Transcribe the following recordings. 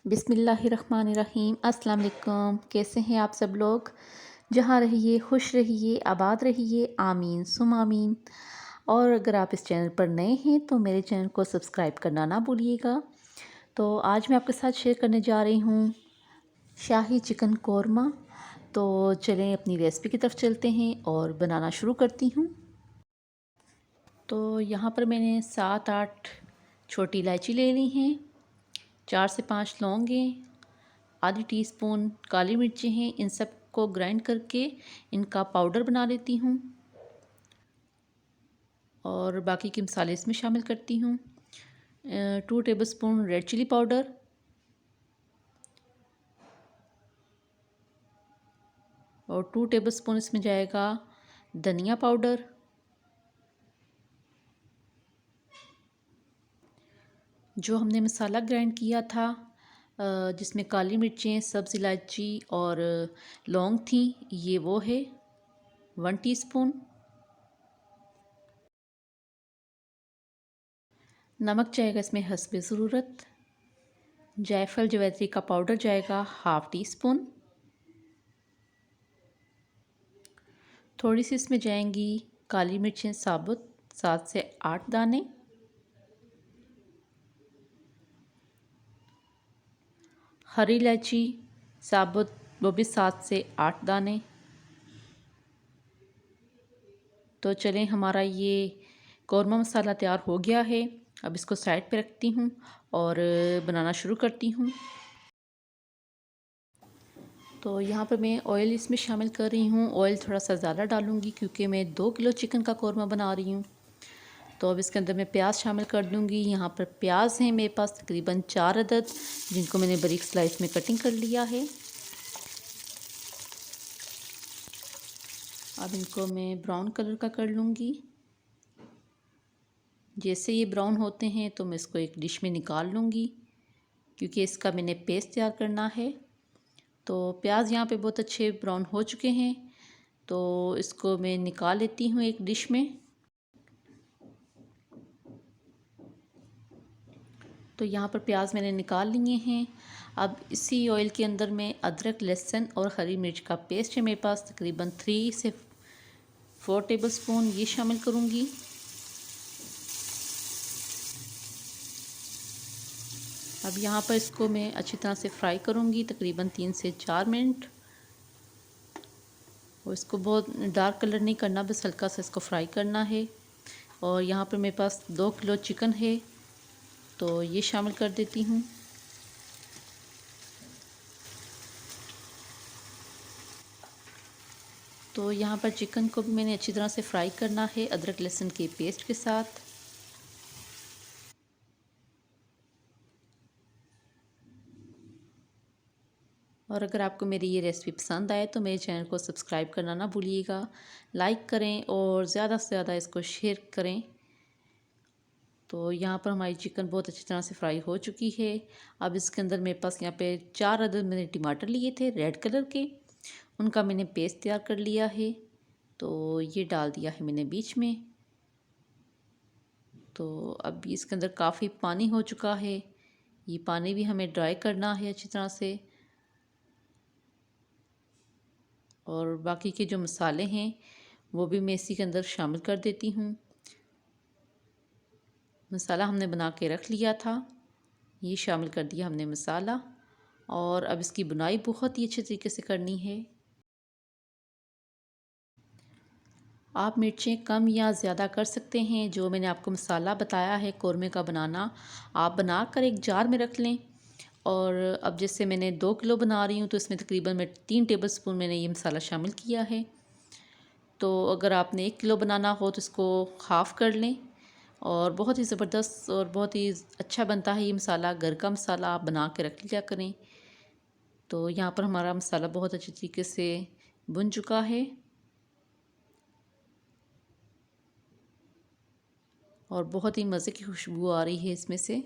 बिस्मिल्लाहिर्रहमानिर्रहीम। अस्सलाम वालेकुम। कैसे हैं आप सब लोग? जहाँ रहिए खुश रहिए, आबाद रहिए, आमीन सुम आमीन। और अगर आप इस चैनल पर नए हैं तो मेरे चैनल को सब्सक्राइब करना ना भूलिएगा। तो आज मैं आपके साथ शेयर करने जा रही हूँ शाही चिकन कौरमा। तो चलें अपनी रेसिपी की तरफ चलते हैं और बनाना शुरू करती हूँ। तो यहाँ पर मैंने 7-8 छोटी इलायची ले ली हैं, 4 से 5 लौंग हैं, आधी टीस्पून काली मिर्चें हैं। इन सब को ग्राइंड करके इनका पाउडर बना लेती हूँ और बाकी के मसाले इसमें शामिल करती हूँ। 2 टेबलस्पून रेड चिली पाउडर और 2 टेबलस्पून इसमें जाएगा धनिया पाउडर, जो हमने मसाला ग्राइंड किया था जिसमें काली मिर्चें, सब्ज़ इलायची और लौंग थी, ये वो है 1 टीस्पून। नमक जाएगा इसमें हस्बे ज़रूरत। जायफल जवैत्री का पाउडर जाएगा 1/2 टीस्पून। थोड़ी सी इसमें जाएंगी काली मिर्चें साबुत 7 से 8 दाने। हरी इलायची साबुत वो भी 7 से 8 दाने। तो चलें, हमारा ये कौरमा मसाला तैयार हो गया है। अब इसको साइड पे रखती हूँ और बनाना शुरू करती हूँ। तो यहाँ पर मैं ऑयल इसमें शामिल कर रही हूँ। ऑयल थोड़ा सा ज़्यादा डालूँगी क्योंकि मैं 2 किलो चिकन का कौरमा बना रही हूँ। तो अब इसके अंदर मैं प्याज शामिल कर दूँगी। यहाँ पर प्याज हैं मेरे पास तकरीबन 4 अदद, जिनको मैंने बारीक स्लाइस में कटिंग कर लिया है। अब इनको मैं ब्राउन कलर का कर लूँगी। जैसे ये ब्राउन होते हैं तो मैं इसको एक डिश में निकाल लूँगी क्योंकि इसका मैंने पेस्ट तैयार करना है। तो प्याज यहाँ पे बहुत अच्छे ब्राउन हो चुके हैं, तो इसको मैं निकाल लेती हूँ एक डिश में। तो यहाँ पर प्याज मैंने निकाल लिए हैं। अब इसी ऑयल के अंदर मैं अदरक, लहसुन और हरी मिर्च का पेस्ट है मेरे पास तकरीबन 3 से 4 टेबलस्पून, ये शामिल करूँगी। अब यहाँ पर इसको मैं अच्छी तरह से फ्राई करूँगी तकरीबन 3 से 4 मिनट। और इसको बहुत डार्क कलर नहीं करना, बस हल्का सा इसको फ्राई करना है। और यहाँ पर मेरे पास 2 किलो चिकन है, तो ये शामिल कर देती हूँ। तो यहाँ पर चिकन को भी मैंने अच्छी तरह से फ्राई करना है अदरक लहसुन के पेस्ट के साथ। और अगर आपको मेरी ये रेसिपी पसंद आए तो मेरे चैनल को सब्सक्राइब करना ना भूलिएगा, लाइक करें और ज़्यादा से ज़्यादा इसको शेयर करें। तो यहाँ पर हमारी चिकन बहुत अच्छी तरह से फ्राई हो चुकी है। अब इसके अंदर मेरे पास यहाँ पे 4 अदद मैंने टमाटर लिए थे रेड कलर के, उनका मैंने पेस्ट तैयार कर लिया है। तो ये डाल दिया है मैंने बीच में। तो अब इसके अंदर काफ़ी पानी हो चुका है, ये पानी भी हमें ड्राई करना है अच्छी तरह से। और बाकी के जो मसाले हैं वो भी मैं इसी के अंदर शामिल कर देती हूँ। मसाला हमने बना के रख लिया था, ये शामिल कर दिया हमने मसाला। और अब इसकी बुनाई बहुत ही अच्छे तरीके से करनी है। आप मिर्चें कम या ज़्यादा कर सकते हैं। जो मैंने आपको मसाला बताया है कौरमे का बनाना, आप बना कर एक जार में रख लें। और अब जैसे मैंने 2 किलो बना रही हूँ तो इसमें तकरीबन मैं 3 टेबलस्पून मैंने ये मसाला शामिल किया है। तो अगर आपने 1 किलो बनाना हो तो इसको हाफ़ कर लें। और बहुत ही ज़बरदस्त और बहुत ही अच्छा बनता है ये मसाला। घर का मसाला आप बना के रख लिया करें। तो यहाँ पर हमारा मसाला बहुत अच्छी तरीके से भुन चुका है और बहुत ही मज़े की खुशबू आ रही है इसमें से।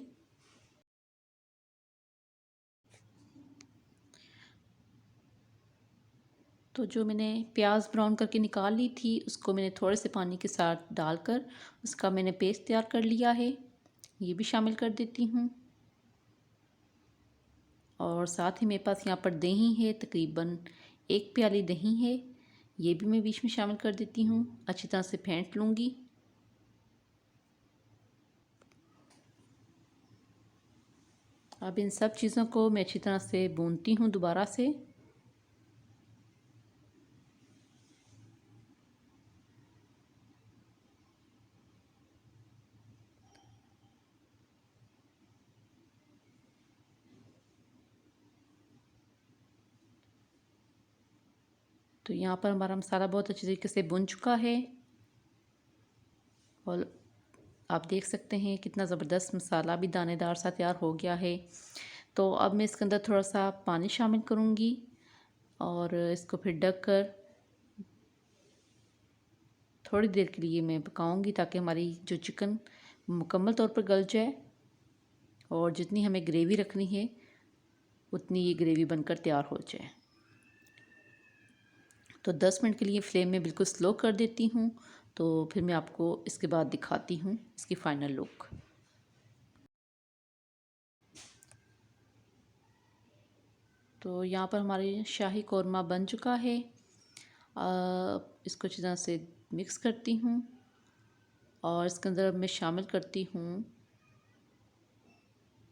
तो जो मैंने प्याज ब्राउन करके निकाल ली थी उसको मैंने थोड़े से पानी के साथ डालकर उसका मैंने पेस्ट तैयार कर लिया है, ये भी शामिल कर देती हूँ। और साथ ही मेरे पास यहाँ पर दही है, तकरीबन 1 प्याली दही है, ये भी मैं बीच में शामिल कर देती हूँ। अच्छी तरह से फेंट लूँगी। अब इन सब चीज़ों को मैं अच्छी तरह से भूनती हूँ दोबारा से। तो यहाँ पर हमारा मसाला बहुत अच्छी तरीके से भुन चुका है और आप देख सकते हैं कितना ज़बरदस्त मसाला भी दानेदार सा तैयार हो गया है। तो अब मैं इसके अंदर थोड़ा सा पानी शामिल करूँगी और इसको फिर ढक कर थोड़ी देर के लिए मैं पकाऊंगी ताकि हमारी जो चिकन मुकम्मल तौर पर गल जाए और जितनी हमें ग्रेवी रखनी है उतनी ये ग्रेवी बनकर तैयार हो जाए। तो 10 मिनट के लिए फ्लेम में बिल्कुल स्लो कर देती हूँ। तो फिर मैं आपको इसके बाद दिखाती हूँ इसकी फ़ाइनल लुक। तो यहाँ पर हमारे शाही कौरमा बन चुका है। इसको अच्छी तरह से मिक्स करती हूँ और इसके अंदर मैं शामिल करती हूँ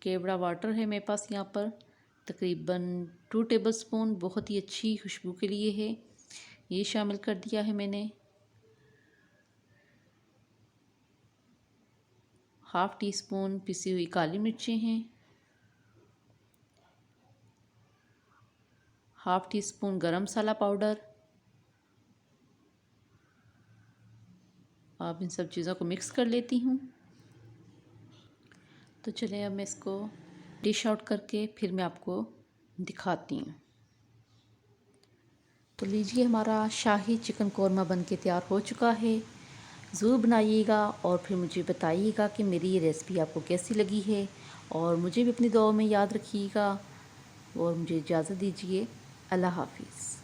केवड़ा वाटर है मेरे पास यहाँ पर तकरीबन 2 टेबलस्पून, बहुत ही अच्छी खुशबू के लिए है, ये शामिल कर दिया है मैंने। हाफ़ टी स्पून पिसी हुई काली मिर्चें हैं, हाफ़ टी स्पून गरम मसाला पाउडर। अब इन सब चीज़ों को मिक्स कर लेती हूँ। तो चलिए अब मैं इसको डिश आउट करके फिर मैं आपको दिखाती हूँ। तो लीजिए हमारा शाही चिकन कौरमा बन के तैयार हो चुका है। ज़रूर बनाइएगा और फिर मुझे बताइएगा कि मेरी ये रेसिपी आपको कैसी लगी है और मुझे भी अपनी दुआओं में याद रखिएगा और मुझे इजाज़त दीजिए। अल्लाह हाफ़िज़।